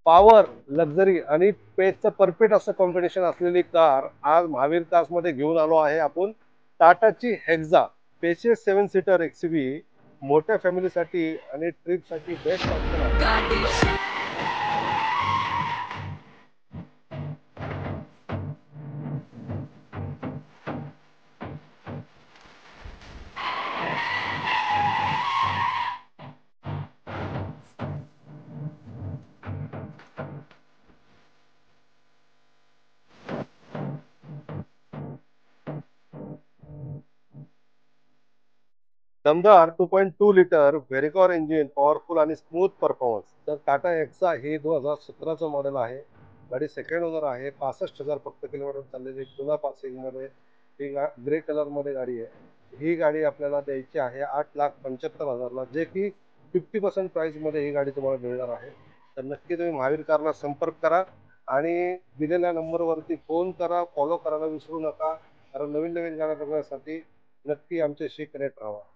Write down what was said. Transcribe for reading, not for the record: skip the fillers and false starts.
Power, luxury आणि पेजचं perfect असं combination असलेली कार आज महावीर कार्स मध्ये घेऊन आलो आहे आपण. टाटाची हेक्झा स्पेशियस 7 सीटर एक्सयूव्ही मोठ्या फॅमिलीसाठी आणि ट्रिपसाठी बेस्ट ऑप्शन आहे. दमदार 2.2 लिटर व्हेरिकॉर इंजिन, पॉवरफुल आणि स्मूथ परफॉर्मन्स. तर टाटा हेक्सा हे 2017चं मॉडेल आहे. गाडी सेकंड ओनर आहे. 65,000 फक्त किलोमीटर चाललेली, जुना पासिंगमध्ये. ही ग्रे कलरमध्ये गाडी आहे. ही गाडी आपल्याला द्यायची आहे 8,75,000ला, जे की 50% प्राईसमध्ये ही गाडी तुम्हाला मिळणार आहे. तर नक्की तुम्ही महावीर कारला संपर्क करा आणि दिलेल्या नंबरवरती फोन करा, फॉलो करायला विसरू नका. कारण नवीन नवीन गाड्या बघण्यासाठी नक्की आमच्याशी कनेक्ट राहा.